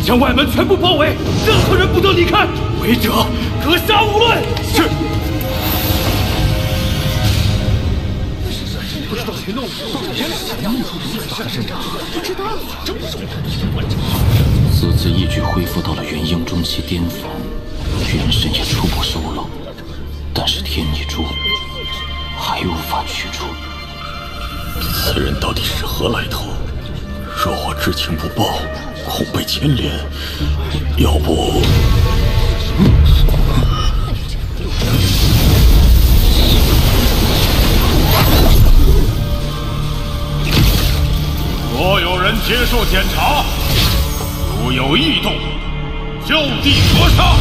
将外门全部包围，任何人不得离开，违者格杀勿论。是。不知道谁弄谁弄出如此大的阵仗？不知道。此次一举恢复到了元婴中期巅峰，元神也初步收拢，但是天意珠还无法取出。此人到底是何来头？若我知情不报，恐被牵连。要不……所有人接受检查，如有异动，就地格杀。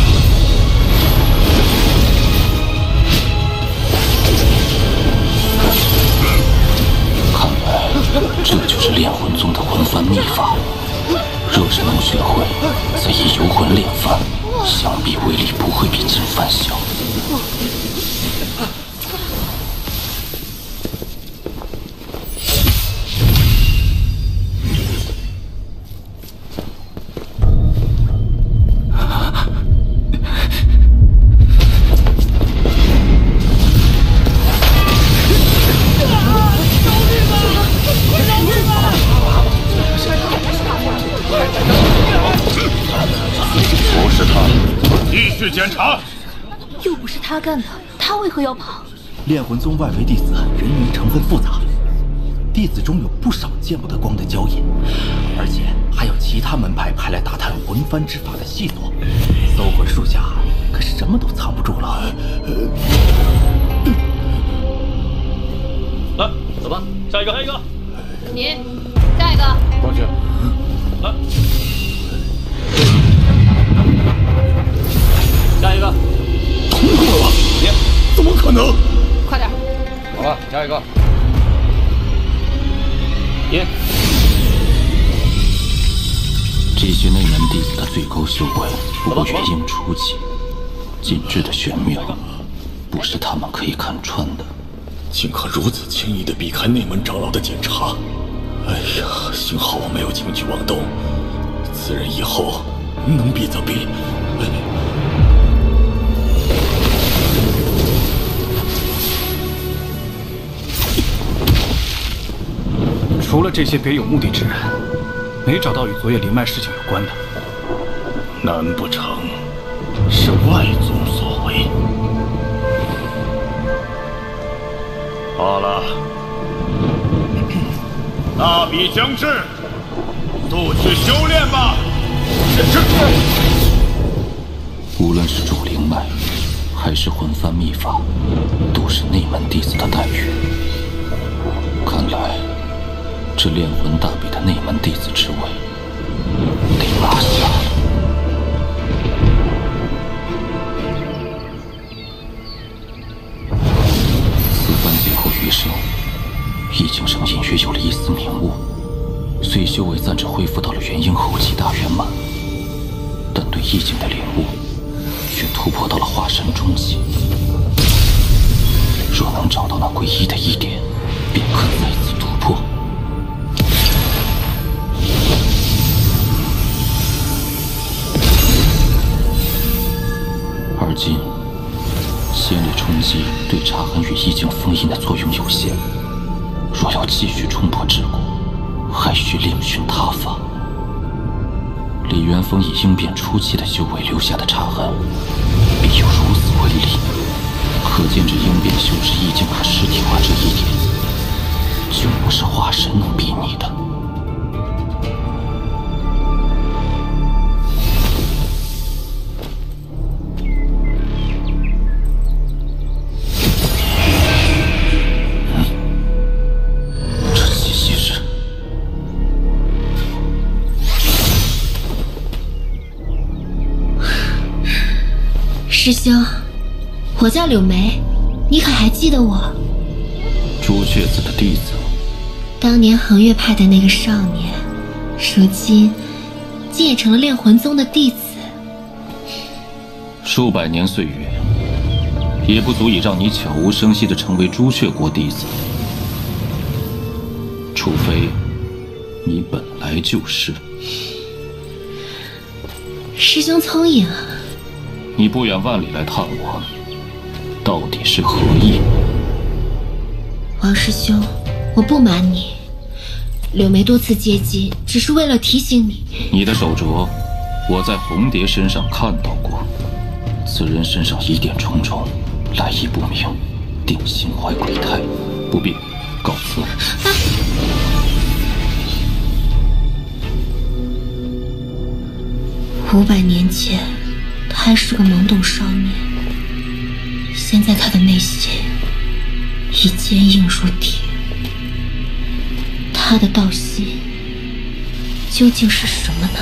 看来这就是炼魂宗的魂幡秘法。若是能学会，再以游魂炼幡，想必威力不会比金幡小。检查，又不是他干的，他为何要跑？炼魂宗外围弟子人员成分复杂，弟子中有不少见不得光的交隐，而且还有其他门派派来打探魂幡之法的细作，搜魂术下可什么都藏不住了。来，走吧，下一个，下一个。你，下一个。过去。来。下一个，通过了！你怎么可能？快点！好了，下一个。你这些内门弟子的最高修为不过元婴初期，禁制的玄妙，不是他们可以看穿的。竟可如此轻易地避开内门长老的检查！哎呀，幸好我没有轻举妄动，此人以后能避则避。除了这些别有目的之人，没找到与昨夜灵脉事情有关的。难不成是外宗所为？好了，大比将至，速去修炼吧。无论是主灵脉，还是魂幡秘法，都是内门弟子的待遇。看来，这炼魂大比的内门弟子之位得拿下。此番最后余生，易景上隐约有了一丝明悟。虽修为暂时恢复到了元婴后期大圆满，但对易景的领悟却突破到了化神中期。若能找到那诡异的一点，便可再次突破。而今，仙力冲击对查痕与意境封印的作用有限，若要继续冲破桎梏，还需另寻他法。李元峰以应变初期的修为留下的查痕，必有如此威力，可见这应变修士意境可实体化这一点，就不是化神能比拟的。师兄，我叫柳梅，你可还记得我？朱雀子的弟子，当年恒月派的那个少年，如今竟也成了炼魂宗的弟子。数百年岁月，也不足以让你悄无声息地成为朱雀国弟子，除非你本来就是。师兄聪颖啊！你不远万里来探我，到底是何意？王师兄，我不瞒你，柳眉多次接机，只是为了提醒你。你的手镯，我在红蝶身上看到过，此人身上疑点重重，来意不明，定心怀鬼胎，不必，告辞。500年前，他还是个懵懂少年，现在他的内心已坚硬如铁。他的道心究竟是什么呢？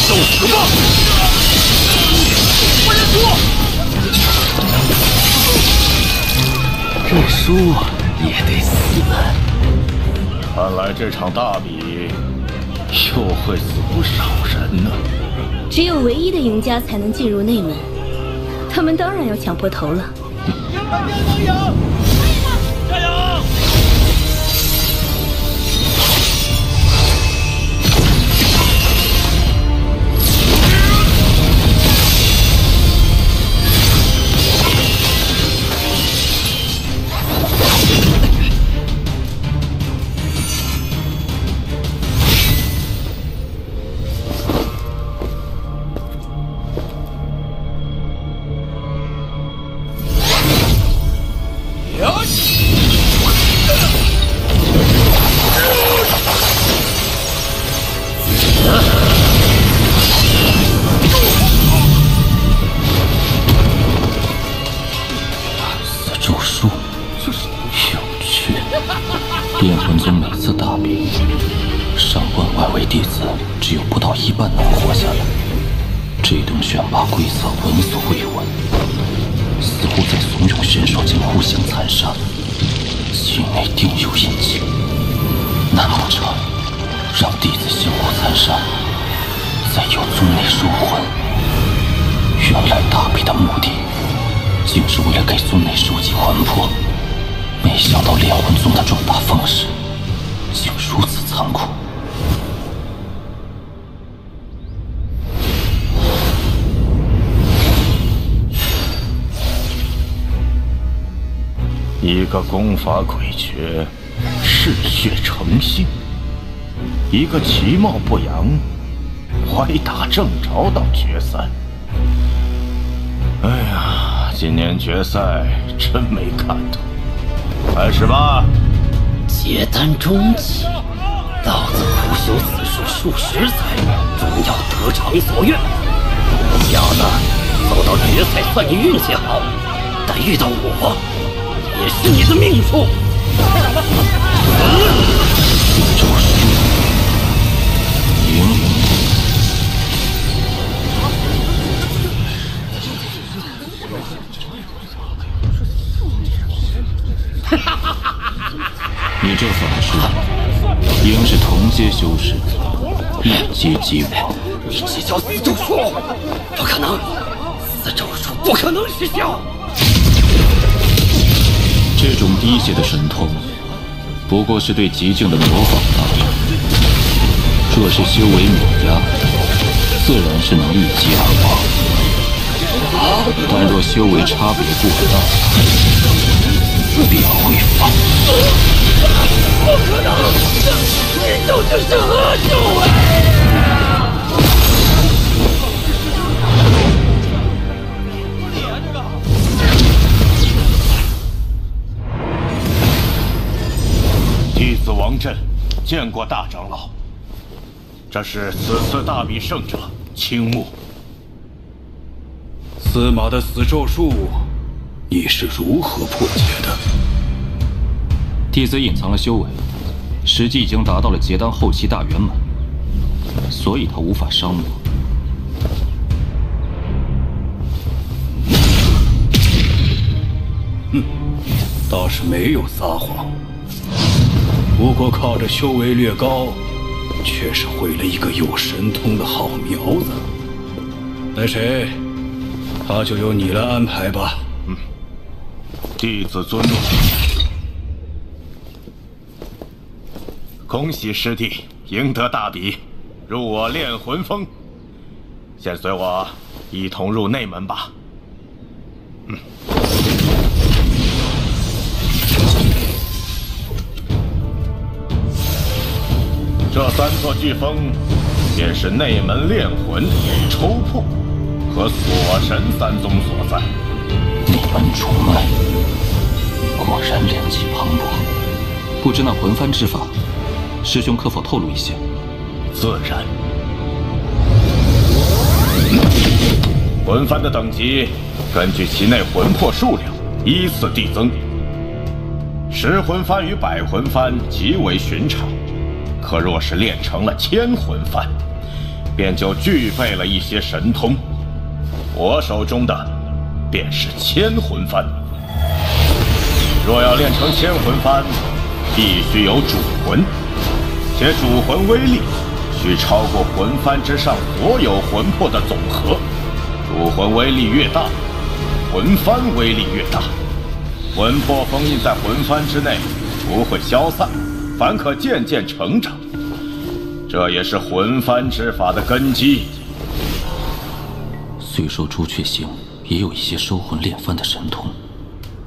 受死吧！我认输。认输也得死。看来这场大比又会死不少人呢。只有唯一的赢家才能进入内门，他们当然要抢破头了。加油！炼魂宗每次大比，上万外围弟子只有不到一半能活下来。这等选拔规则闻所未闻，似乎在怂恿选手间互相残杀。其内定有隐情，难不成让弟子相互残杀，再由宗内收魂？原来大比的目的，竟是为了给宗内收集魂魄。没想到炼魂宗的壮大方式竟如此残酷。一个功法诡谲，嗜血成性；一个其貌不扬，歪打正着到决赛。哎呀，今年决赛真没看头。开始吧！结丹中期，老子苦修此术数十载，终要得偿所愿。小子，走到决赛算你运气好，但遇到我，也是你的命数。咒术赢。你这法术，应是同阶修士，一阶即亡。你这叫死咒术，不可能，死咒术不可能失效。这种低阶的神通，不过是对极境的模仿罢了。若是修为碾压，自然是能一击而亡。但若修为差别过大，便会放肆。不可能！你究竟是何种弟子王震见过大长老，这是此次大比胜者青木。司马的死咒术，你是如何破解的？弟子隐藏了修为，实际已经达到了结丹后期大圆满，所以他无法伤我。倒是没有撒谎。不过靠着修为略高，却是毁了一个有神通的好苗子。那谁，他就由你来安排吧。弟子遵命。恭喜师弟赢得大比，入我炼魂峰。先随我一同入内门吧。这3座巨峰，便是内门炼魂、抽魄和锁神3宗所在。内门主脉，果然良机磅礴。不知那魂幡之法，师兄可否透露一些？自然。魂幡的等级，根据其内魂魄数量依次递增。10魂幡与100魂幡极为寻常。可若是练成了1000魂幡，便就具备了一些神通。我手中的便是1000魂幡。若要练成1000魂幡，必须有主魂，且主魂威力需超过魂幡之上所有魂魄的总和。主魂威力越大，魂幡威力越大。魂魄封印在魂幡之内，不会消散，反可渐渐成长，这也是魂幡之法的根基。虽说朱雀星也有一些收魂炼幡的神通，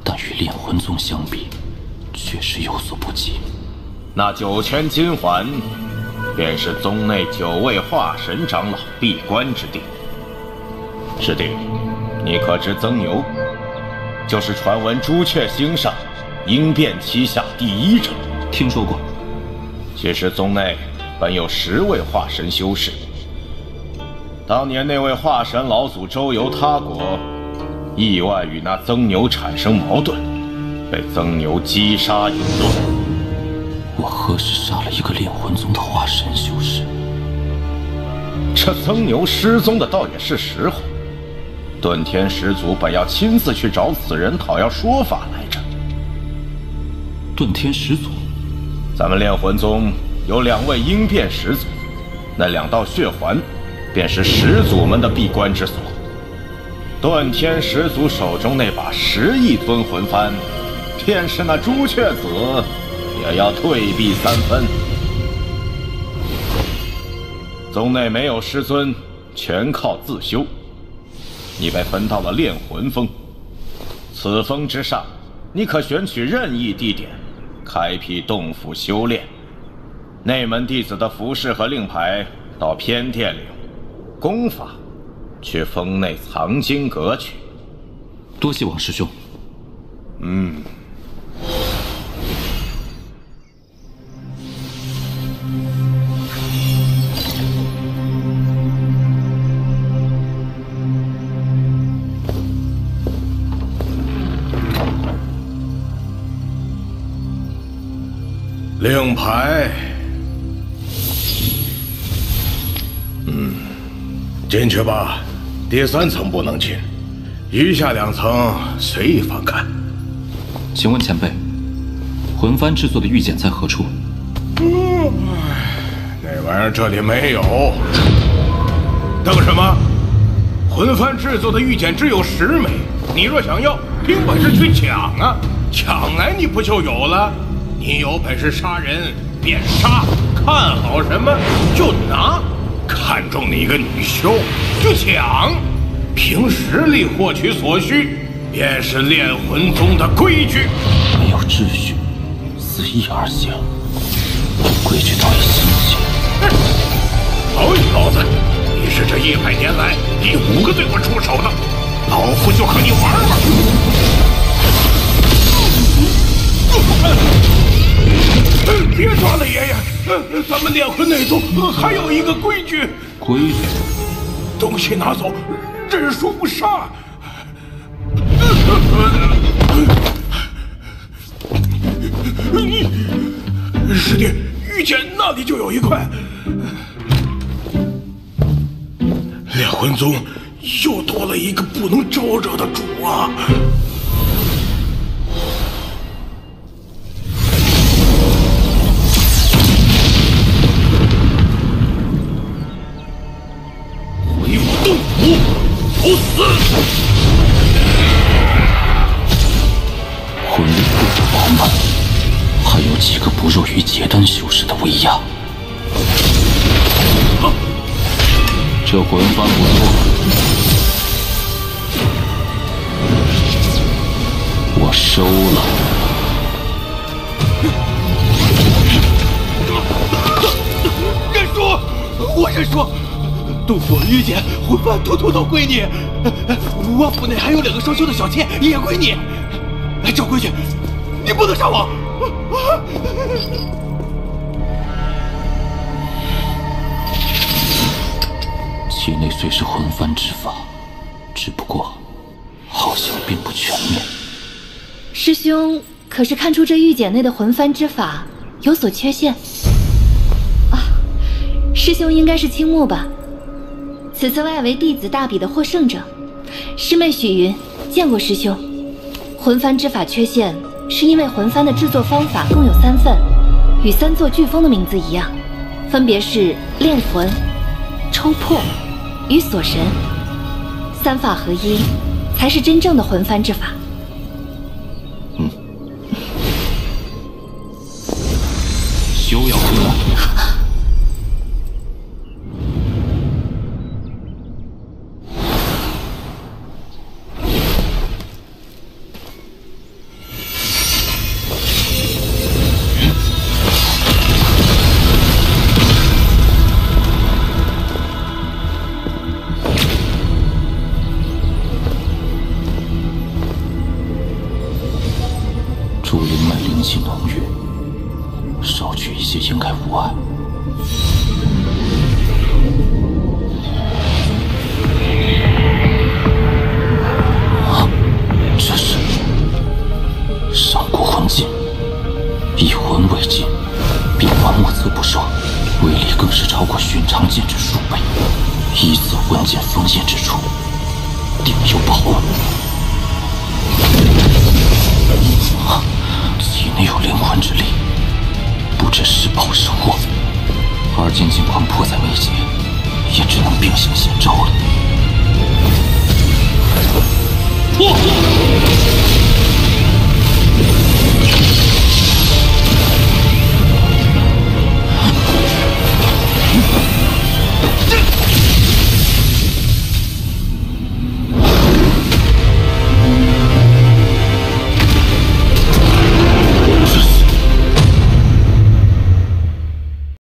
但与炼魂宗相比，确实有所不及。那9圈金环，便是宗内9位化神长老闭关之地。师弟，你可知曾牛就是传闻朱雀星上鹰变旗下第1者？听说过。其实宗内本有10位化神修士，当年那位化神老祖周游他国，意外与那曾牛产生矛盾，被曾牛击杀引落。我何时杀了一个炼魂宗的化神修士？这曾牛失踪的倒也是实话，遁天始祖本要亲自去找此人讨要说法来着。遁天始祖？咱们炼魂宗有2位鹰变始祖，那2道血环便是始祖们的闭关之所。遁天始祖手中那把10亿尊魂幡，便是那朱雀子也要退避3分。宗内没有师尊，全靠自修。你被分到了炼魂峰，此峰之上，你可选取任意地点，开辟洞府修炼。内门弟子的服饰和令牌到偏殿领，功法去峰内藏经阁去。多谢王师兄。令牌，进去吧。第3层不能进，余下2层随意翻看。请问前辈，魂幡制作的玉简在何处？那玩意儿这里没有。等什么？魂幡制作的玉简只有10枚，你若想要，凭本事去抢啊！抢来你不就有了？你有本事杀人便杀，看好什么就拿，看中你一个女修就抢，凭实力获取所需，便是炼魂宗的规矩。没有秩序，肆意而行，规矩早已形成。好你老子，你是这100年来第5个对我出手的，老夫就和你玩玩。别抓了，爷爷！咱们炼魂内宗还有一个规矩。规矩？东西拿走，认输不杀。师弟，玉简那里就有一块。炼魂宗又多了一个不能招惹的主啊！魂力不止饱满，还有几个不弱于结丹修士的威压。这魂幡不错，我收了。认输！我认输！杜甫、玉简、魂幡统统都归你。我府内还有2个双修的小妾，也归你。赵规矩，你不能杀我！其内虽是魂幡之法，只不过好像并不全面。师兄可是看出这玉简内的魂幡之法有所缺陷啊？师兄应该是青木吧？此次外围弟子大比的获胜者，师妹许云见过师兄。魂幡之法缺陷，是因为魂幡的制作方法共有3份，与3座飓风的名字一样，分别是炼魂、抽魄与锁神。3法合一，才是真正的魂幡之法。休要回来！竹林脉灵气浓郁，少取一些应该无碍。啊，这是上古魂镜，以魂为镜，变幻莫测不说，威力更是超过寻常剑之数倍。一次魂剑封印之处，定有宝物。啊，体内有灵魂之力，不知是宝是祸。而今境况迫在眉睫，也只能并行险招了。